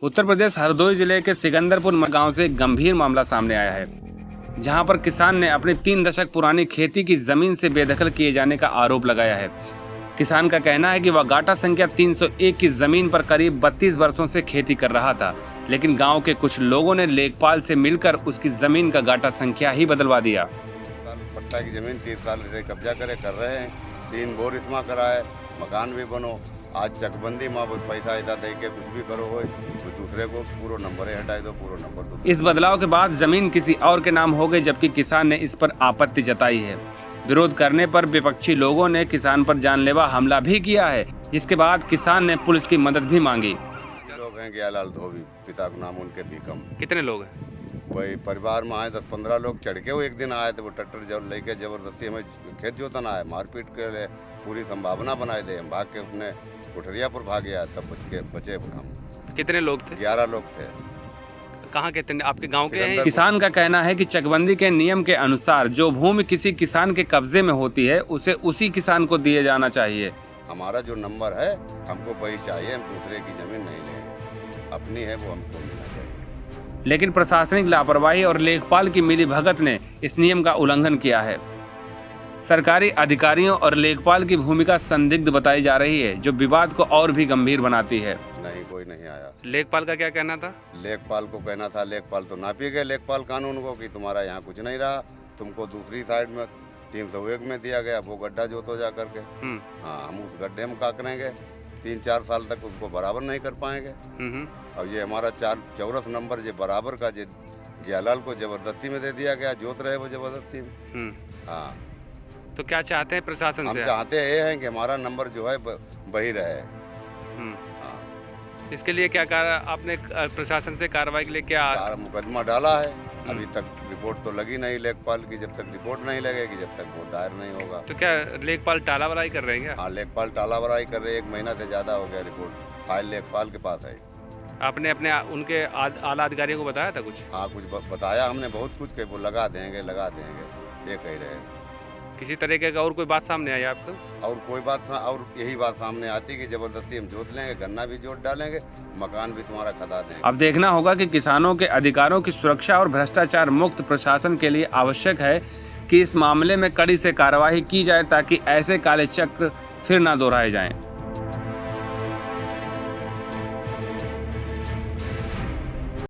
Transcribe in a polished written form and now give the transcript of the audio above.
उत्तर प्रदेश हरदोई जिले के सिकंदरपुर गांव से एक गंभीर मामला सामने आया है, जहां पर किसान ने अपनी 3 दशक पुरानी खेती की जमीन से बेदखल किए जाने का आरोप लगाया है। किसान का कहना है कि वह गाटा संख्या 301 की जमीन पर करीब 32 वर्षों से खेती कर रहा था, लेकिन गांव के कुछ लोगों ने लेखपाल से मिलकर उसकी जमीन का गाटा संख्या ही बदलवा दिया। पट्टा की जमीन 30 साल से कब्जा कर रहे हैं, 3 बोर इसमा कराए, मकान भी बनो। आज चकबंदी माँ पैसा इधर दे के कुछ भी करो हो, तो दूसरे को पूरा नंबर हटाए दो, पूरा नंबर। इस बदलाव के बाद जमीन किसी और के नाम हो गई, जबकि किसान ने इस पर आपत्ति जताई है। विरोध करने पर विपक्षी लोगों ने किसान पर जानलेवा हमला भी किया है, जिसके बाद किसान ने पुलिस की मदद भी मांगी। लोग हैं ग्यालाल धोबी, पिता का नाम उनके भीकम। कितने लोग हैं? वही परिवार में आए 10-15 लोग चढ़ के वो एक दिन आए थे, वो ट्रैक्टर जब लेके जबरदस्ती हमें खेत जोतना है, मारपीट के लिए पूरी संभावना बनाए थे। हम भाग के अपने कोठरिया पर भाग गया, तब बचे हम। कितने लोग थे? 11 लोग थे। कहाँ के थे? आपके गांव के हैं? किसान का कहना है कि चकबंदी के नियम के अनुसार जो भूमि किसी किसान के कब्जे में होती है, उसे उसी किसान को दिए जाना चाहिए। हमारा जो नंबर है हमको वही चाहिए, हम दूसरे की जमीन नहीं लेंगे, अपनी है वो हमको मिलना चाहिए। लेकिन प्रशासनिक लापरवाही और लेखपाल की मिलीभगत ने इस नियम का उल्लंघन किया है। सरकारी अधिकारियों और लेखपाल की भूमिका संदिग्ध बताई जा रही है, जो विवाद को और भी गंभीर बनाती है। नहीं, कोई नहीं आया। लेखपाल का क्या कहना था? लेखपाल को कहना था, लेखपाल तो नापी गए लेखपाल कानून को कि तुम्हारा यहाँ कुछ नहीं रहा, तुमको दूसरी साइड में 301 में दिया गया, वो गड्ढा जोतो जा करके। हाँ, हम उस गड्ढे में क्या करेंगे? 3-4 साल तक उसको बराबर नहीं कर पाएंगे। अब ये हमारा 4 चौरस नंबर जो बराबर का जो ग्यालाल को जबरदस्ती में दे दिया गया, जोत रहे वो जबरदस्ती में। हाँ, तो क्या चाहते हैं प्रशासन से? हम चाहते ये हैं कि हमारा नंबर जो है वही रहे। हाँ। इसके लिए क्या आपने प्रशासन से कार्रवाई के लिए क्या मुकदमा डाला है? अभी तक रिपोर्ट तो लगी नहीं लेखपाल की। जब तक रिपोर्ट नहीं लगेगी, जब तक वो दायर नहीं होगा। तो क्या लेखपाल टालाबराई कर रहे हैं क्या? हाँ, लेखपाल टालाबराई कर रहे हैं। 1 महीना से ज़्यादा हो गया, रिपोर्ट फाइल लेखपाल के पास है। आपने अपने उनके आला अधिकारियों को बताया था कुछ? हाँ, कुछ बताया हमने, बहुत कुछ के वो लगा देंगे ये कह रहे हैं। किसी तरीके का और कोई बात सामने आई आपको? और कोई बात और यही बात सामने आती कि जबरदस्ती हम जोत लेंगे, गन्ना भी जोत डालेंगे, मकान भी तुम्हारा खदा देंगे। अब देखना होगा कि किसानों के अधिकारों की सुरक्षा और भ्रष्टाचार मुक्त प्रशासन के लिए आवश्यक है कि इस मामले में कड़ी से कार्रवाई की जाए, ताकि ऐसे काले चक्र फिर ना दोहराए जाएं।